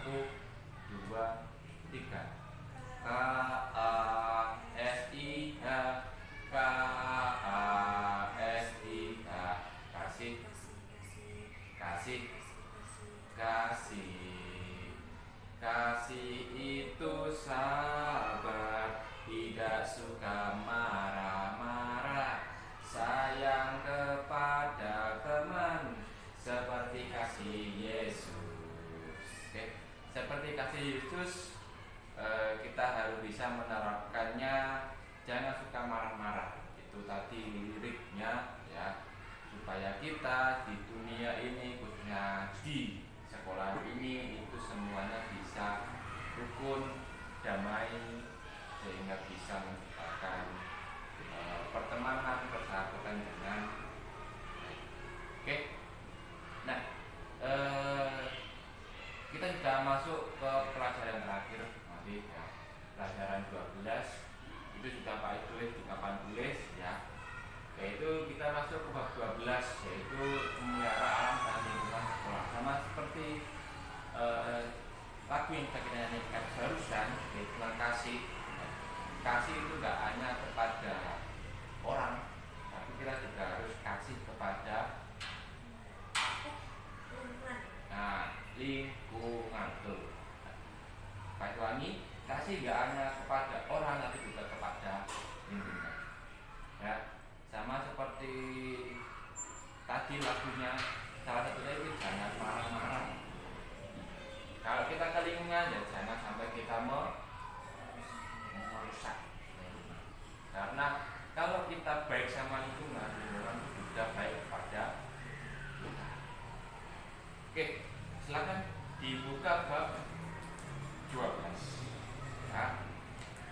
Satu, dua, tiga. K A S I H, K A S I H. Kasih, kasih, kasih. Kasih itu sabar, tidak suka marah-marah, sayang kepada teman, seperti kasih Yesus. Oke, seperti kasih Yesus, kita harus bisa menerapkannya. Jangan suka marah-marah. Itu tadi liriknya ya, supaya kita di dunia ini, khususnya di sekolah ini, itu semuanya bisa rukun, damai, sehingga bisa menciptakan pertemanan, persahabatan dengan baik. Oke, nah kita sudah masuk ke pelajaran terakhir nanti ya, pelajaran 12 itu sudah Pak tulis di papan tulis ya, yaitu kita masuk ke bab 12, yaitu memelihara alam dan lingkungan sekolah. Sama seperti lagu yang kita nyanyikan barusan, yaitu tentang kasih. Kasih itu tidak hanya kepada orang, tapi kita juga harus kasih kepada lingkungan tuh. Pak Wangi, kasih tidak hanya kepada orang, tapi juga kepada lingkungan. Ya, sama seperti tadi lagunya, salah satunya itu jangan marah-marah. Kalau kita ke lingkungan, ya jangan sampai kita merusak. Karena kalau kita baik sama lingkungan, lingkungan itu juga baik kepada kita. Oke, silakan dibuka bab 12 ya.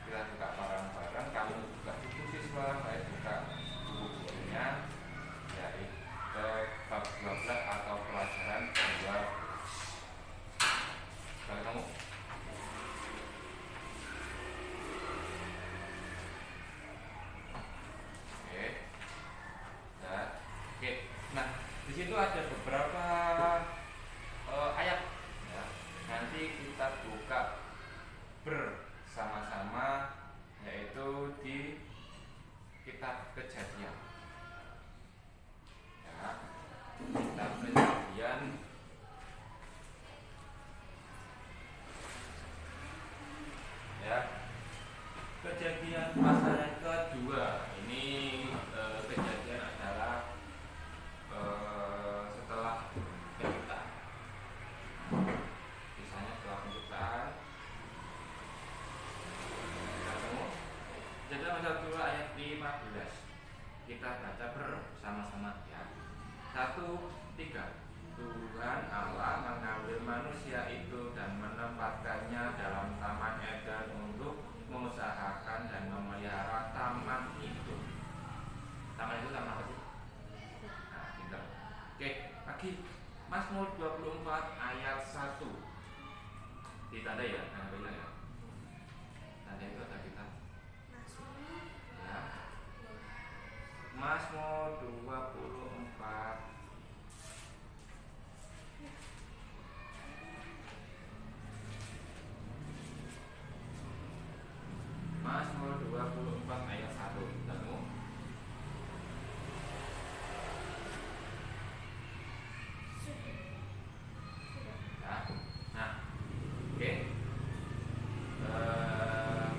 Kita buka bareng-bareng. Kamu buka buku siswa, saya buka buku-bukunya, dari ke bab 12 atau pelajaran 2. Kalau kamu nah, di situ ada beberapa ayat ya. Nanti kita buka bersama-sama, yaitu di kitab Kejadian ya. Kitab Kejadian ya, Kejadian pasal yang kedua. Ini Kejadian adalah setelah penciptaan. Misalnya setelah penciptaan. Jadi pasal 2 ayat 15. Kita baca bersama-sama ya. 1, 3. Tuhan Allah mengambil manusia itu dan menempatkannya dalam taman Eden untuk mengusahakan dan memelihara taman itu. Taman itu taman apa sih? Nah, pinter. Oke, lagi Mazmur 24 ayat 1. Ditanda ya, jangan bilang ya. Tanda itu ada kita. Ya. Mazmur 24 Mazmur 24 ayat 1. Ketemu? Ya. Nah, oke.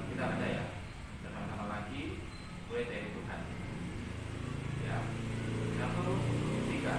Kita baca ya. Sama-sama lagi. Mulai dari Tuhan. Ya. 1, 3.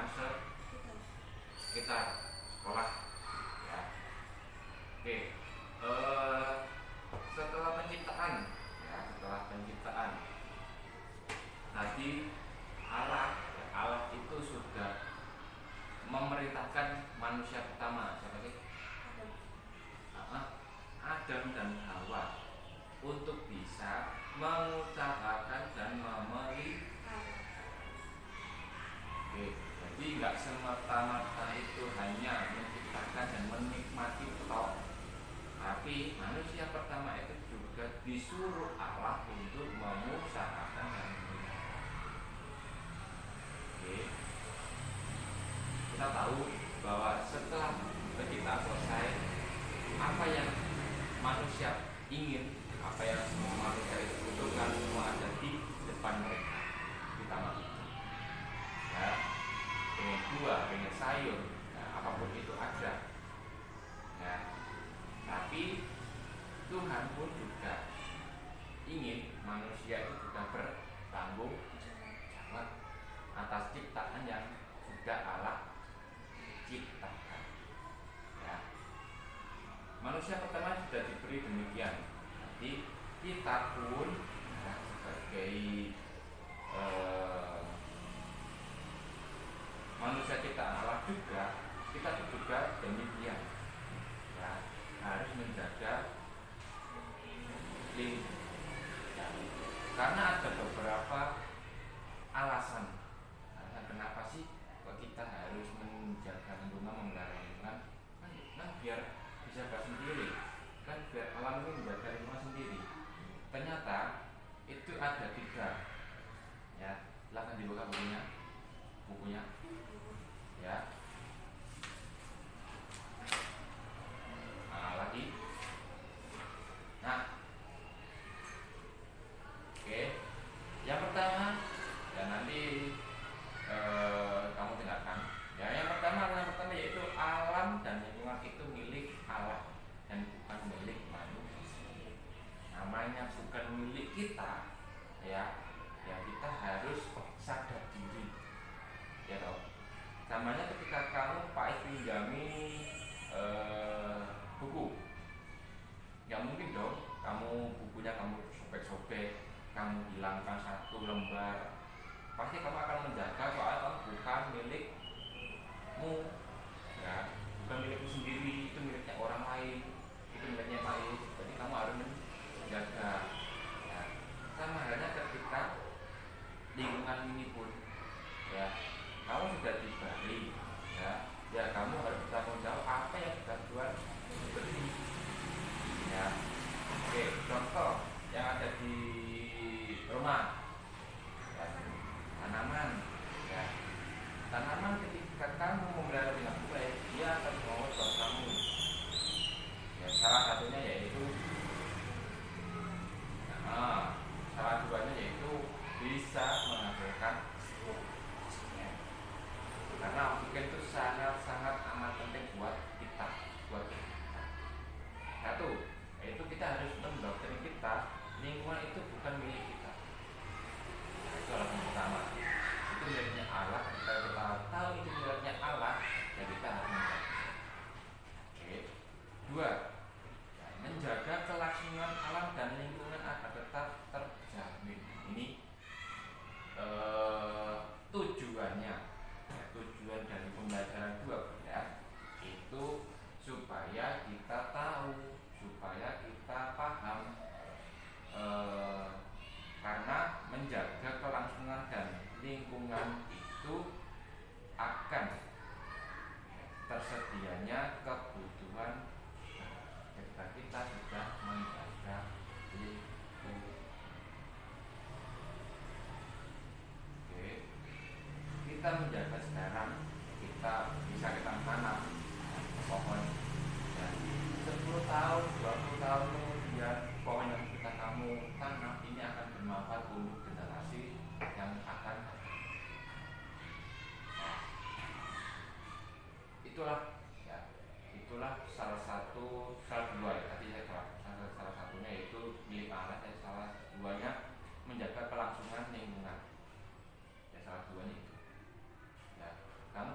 lingkungan sekitar sekolah ya. Oke, setelah penciptaan ya, setelah penciptaan tadi Allah itu sudah memerintahkan manusia pertama siapa sih? Adam dan Hawa untuk bisa mengusahakan dan memelihara. Oke, jadi nggak semata-mata itu hanya menciptakan dan menikmati toh, tapi manusia pertama itu juga disuruh Allah untuk mengusahakan dan memelihara. Oke, kita tahu bahwa setelah penciptaan selesai, apa yang manusia ingin, apa yang semua manusia itu butuhkan semua ada di depan mereka di taman itu. Ya, pengen buah, pengen sayur, nah, apapun itu ada. Ya, tapi Tuhan pun juga ingin manusia itu juga bertanggung jawab atas ciptaan yang sudah Allah ciptakan. Ya, manusia pertama sudah diberi demikian. Jadi kita pun ya, sebagai manusia ciptaan Allah juga, kita juga demikian. Ya, harus menjaga lingkungan. Ya, karena ada beberapa alasan. Kenapa sih kok kita harus menjaga lingkungan, memelihara lingkungan? Kan biar bisa sendiri, kan biar alam ini menjaga lingkungan sendiri. Ternyata itu ada 3. Ya, silakan dibuka bukunya. Ya. Nah, lagi. Nah, oke. Yang pertama, ya nanti kamu dengarkan. Ya, yang pertama yaitu alam dan lingkungan itu milik Allah dan bukan milik manusia. Namanya bukan milik kita, ya kita harus sadar diri. Ya toh. Samanya ketika kamu pinjami buku, nggak mungkin dong kamu bukunya kamu sobek-sobek, kamu hilangkan 1 lembar. Pasti kamu akan menjaga soal kamu bukan milikmu, ya bukan milikmu sendiri, itu miliknya orang lain, itu miliknya lain. Jadi kamu harus menjaga. Ya, sama halnya ketika lingkungan ini pun, ya kamu sudah diberi, ya kamu harus bertanggung jawab apa yang sudah Tuhan beri. Ya, oke, contoh yang ada di rumah. Tanaman ketika kamu memelihara dengan baik, dia akan membawa buat kamu. Ya, salah satunya yaitu, salah duanya yaitu bisa menghasilkan buah. Ya. Karena oksigen itu sangat amat penting buat kita. Satu, yaitu kita harus mendoktrin kita, lingkungan itu bukan milik kita. Nah, itu alasan pertama. Itu miliknya Allah. Kita tahu itu miliknya Allah, ya kita harus menjaga. Oke. 2, menjaga kelangsungan alam dan lingkungan agar tetap terjamin. Ini tujuannya, ya, tujuan dari pembelajaran 2 ya, itu supaya kita tahu, supaya kita paham, karena menjaga kelangsungan dan lingkungan itu akan tersedianya kebutuhan ketika kita sudah menjaga lingkungan. Oke, kita menjaga sekarang, kita bisa kita tanam pohon. Ya, 10 tahun, 20 tahun kemudian pohon yang kita kamu tanam ini akan bermanfaat untuk generasi yang akan datang. Itulah salah 2 ya. Tadi saya salah satunya yaitu milik Allah, dan salah 2-nya menjaga kelangsungan lingkungan. Ya, salah 2-nya itu. Ya, kamu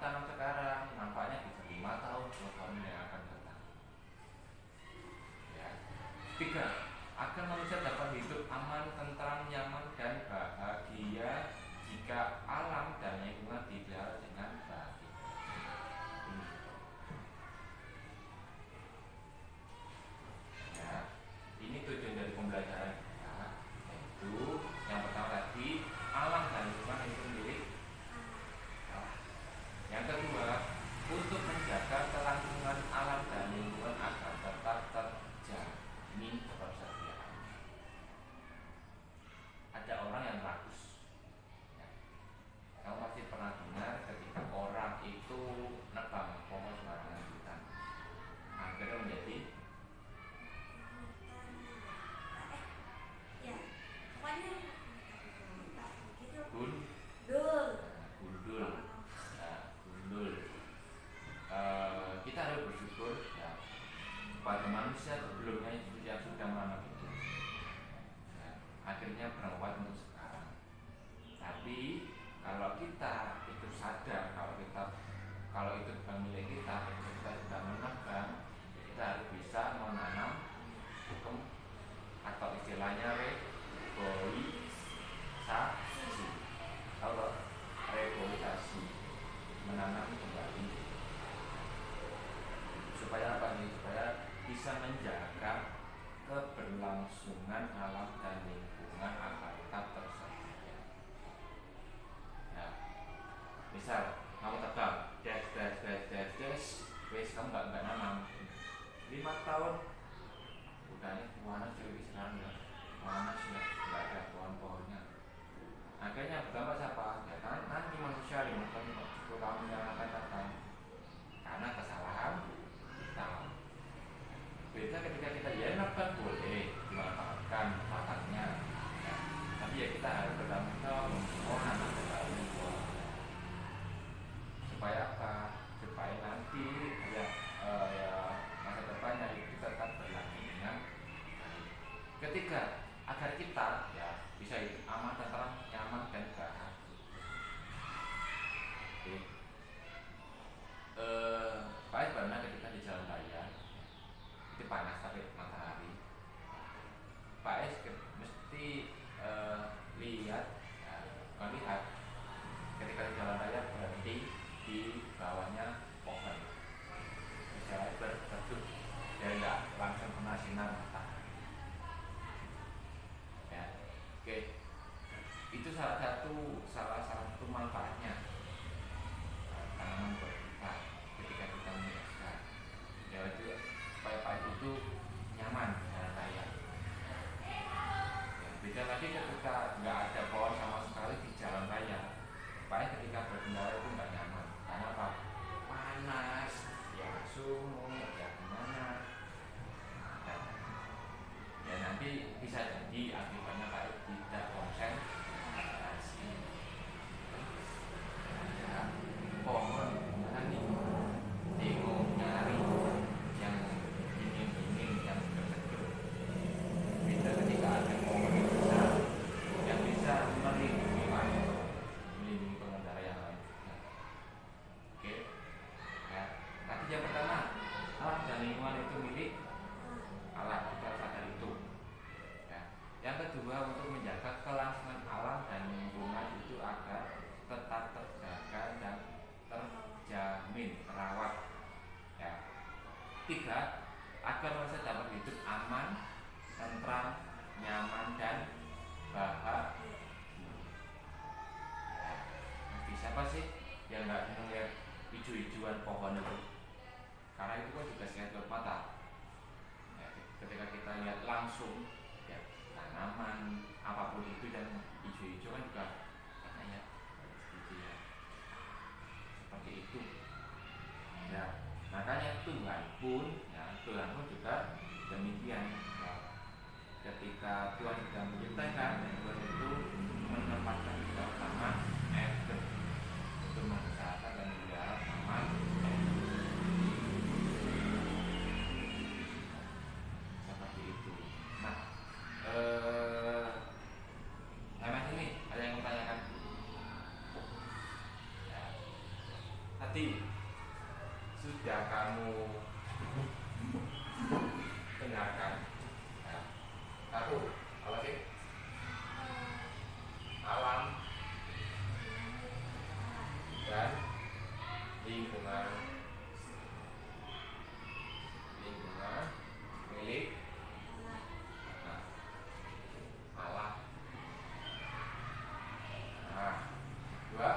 sadar kalau itu bukan milik kita juga menebang, kita harus bisa menanam atau istilahnya reboisasi, atau reboisasi, menanam kembali. Supaya apa nih? Supaya bisa menjaga keberlangsungan alam dan lingkungan agar tetap tersedia. Ya, misal kamu tebang, wes kamu nggak nanam, 5 tahun udah nih warna jadi sekarang ya panas ya, nggak ada pohon-pohonnya. Akhirnya berdampak siapa? Ya kan nanti manusia 10 tahun yang akan datang, karena kesalahan kita. Beda ketika kita ya kan boleh dimanfaatkan matangnya, ya. Tapi ya kita harus bertanggung jawab menanam kembali pohonnya. Supaya apa? Supaya nanti ya masa depannya itu tetap berlanjut dengan baik. Ketiga, agar kita ya bisa hidup aman, tentram, nyaman dan bahagia. Oke. Baik karena ketika di jalan raya itu panas tapi matahari, Pak S mesti lihat ya, melihat ketika di jalan raya berhenti di bawahnya pohon, misalnya berteduh dan nggak langsung kena sinar matahari. Ya, oke, itu salah satu manfaatnya tanaman buat kita ketika kita menyiapkan. Ya itu supaya Pak itu nyaman di jalan raya. Ya, beda lagi ketika nggak ada pohon sama sekali di jalan raya, Pak ketika berkendara itu nggak nyaman. Karena apa? Panas, ya sumur, ya gimana. Ya nanti bisa jadi akibatnya Pak tidak konsentrasi. Ya, pohon gimana nih? Tengok nyari yang dingin-dingin, yang seger-seger. Beda ketika ada pohon yang bisa melindungi pengendara yang lain. Oke, ya. Tadi yang pertama, alam dan lingkungan itu milik Allah, kita sadar itu. Ya. Yang kedua, untuk menjaga kelangsungan alam dan lingkungan itu agar tetap terjaga dan terjamin, terawat. Ya. Tiga, agar manusia dapat hidup aman, tentram, nyaman dan bahagia. Siapa sih yang nggak seneng lihat hijau-hijauan pohon itu? Karena itu kan juga sehat buat mata. Ya, ketika kita lihat langsung ya tanaman apapun itu dan hijau-hijau kan juga enak ya, ya seperti itu. Ya, makanya Tuhan pun juga demikian. Ya, ketika Tuhan sudah menciptakan, Tuhan itu menempatkan kita utama untuk mengusahakan dan memelihara taman seperti itu. Nah, Mas ini ada yang mau tanyakan? Ya. Tadi sudah kamu dengarkan? Ya. Aku apa sih? Alam dan lingkungan milik Allah. Nah, dua.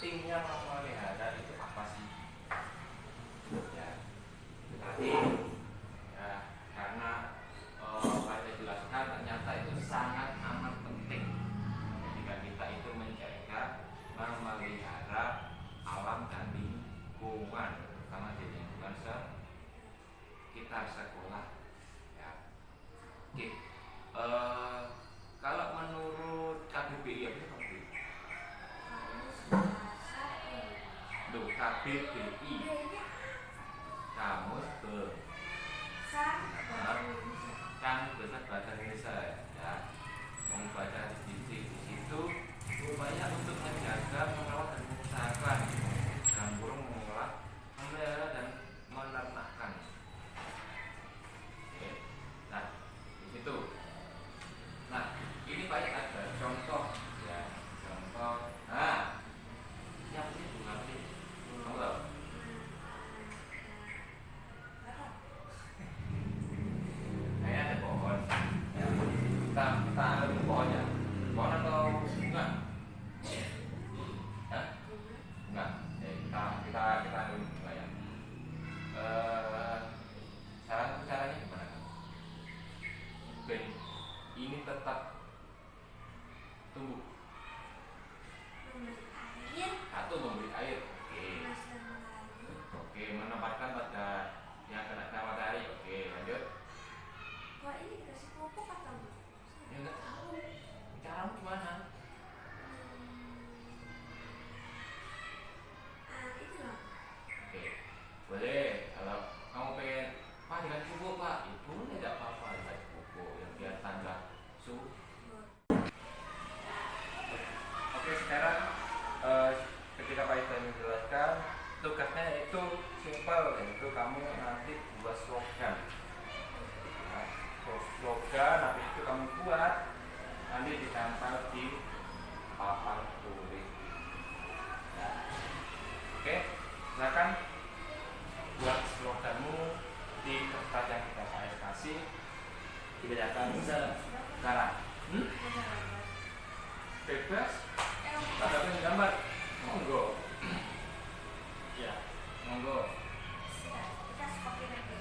pentingnya memelihara itu apa sih? Ya, tadi ya, karena saya jelaskan ternyata itu sangat amat penting ketika kita itu menjaga, memelihara alam dan lingkungan, terutama di lingkungan sekitar sekolah. Ya. Oke. Kalau menurut KBBI apa sih? KBBI Kamus Kamus Besar Bahasa Indonesia ya. Membaca di situ upaya untuk menjaga, merawat dan mengusahakan dan burung mengolah, memelihara dan menernakkan. Oke. Nah, di situ. Nah, ini banyak ada contoh ya, contoh. Nah, yang ini bukan sih, kamu tahu? Kayaknya ada pohon. Ya, kita ambil pohonnya. Pohon atau bunga? Hah? Bunga. Kita ambil bunga ya. Caranya gimana? Ben, ini tetap tumbuh. Atau memberi air. Oke, menempatkan pada yang kena matahari. Oke, lanjut. Wah, ini dikasih pupuk atau enggak? Ya enggak tahu. Caramu gimana? Itu loh. Oke, boleh. Kalau kamu pengen, Pak dengan pupuk Pak, itu tidak apa-apa dengan pupuk yang biar tanda suhu. Oke, sekarang ketika Pak Ida menjelaskan tugasnya itu simpel, yaitu kamu nanti buat slogan. Nah, slogan habis itu kamu buat nanti ditempel di papan tulis. Ya. Oke, silakan buat sloganmu di kertas yang kita saya kasih, dibacakan sekarang. Bebas, ada yang gambar, monggo. Ya, monggo. Kita seperti nanti.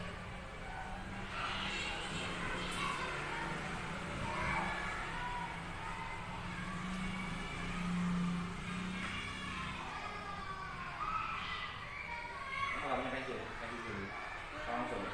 Warna pensil dulu. Kamu coba.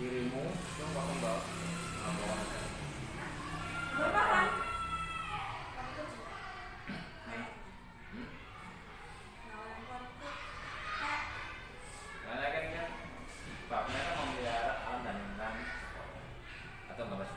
dirimu itu kosong banget. Berapa kan? Karena kan babnya kan memelihara alam dan lingkungan atau nggak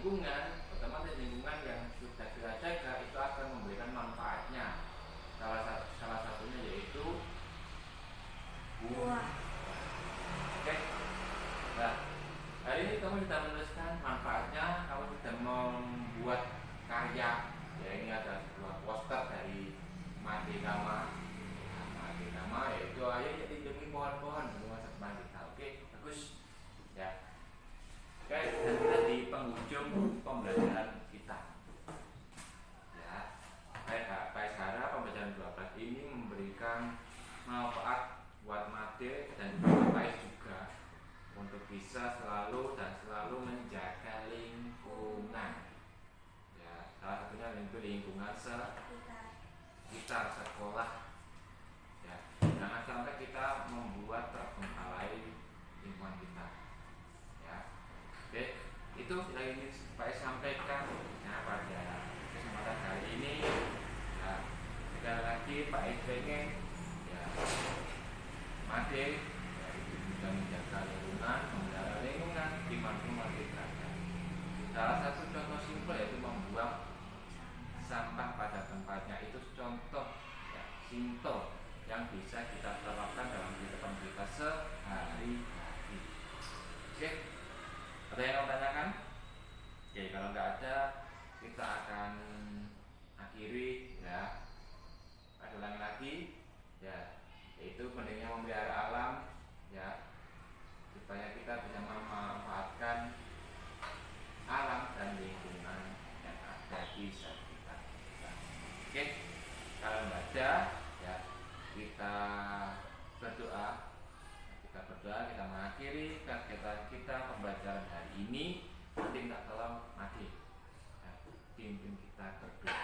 lingkungan, otomatis lingkungan yang sudah kita jaga itu akan memberikan manfaatnya. Salah satunya yaitu buah. Oke. Nah, hari ini kamu sudah menuliskan manfaatnya, kamu sudah membuat karya. Ya, ini ada sebuah poster dari Madegama. Madegama yaitu ayo lindungi pohon-pohon di masa depan kita. Oke, bagus. Ya. Oke, dan kita di penghujung pembelajaran kita. Ya. Baik Sarah, pembelajaran 12 ini memberikan manfaat buat Made dan Pais juga untuk bisa selalu menjaga lingkungan. Ya, salah satunya lingkungan sekitar sekolah. Ya, jangan sampai kita membuat terbengkalai lingkungan kita. Ya, oke, itu yang ingin saya sampaikan ya, pada kesempatan kali ini. Ya, sekali lagi Pak pengen ya Made ya, itu juga menjaga lingkungan, memelihara lingkungan di mana kita ada. Salah satu contoh simpel yaitu membuang sampah pada tempatnya. Itu contoh ya, simpel yang bisa kita terapkan dalam kehidupan kita sehari-hari. Oke, ada yang mau tanyakan? Oke, kalau nggak ada kita akan akhiri ya. Ada lagi ya, yaitu pentingnya memelihara alam ya, supaya kita bisa memanfaatkan alam dan lingkungan yang ada di sekitar kita. Oke, kalau baca ya kita berdoa, kita mengakhiri kegiatan kita pembelajaran hari ini. Nanti minta tolong Made ya, pimpin kita berdoa.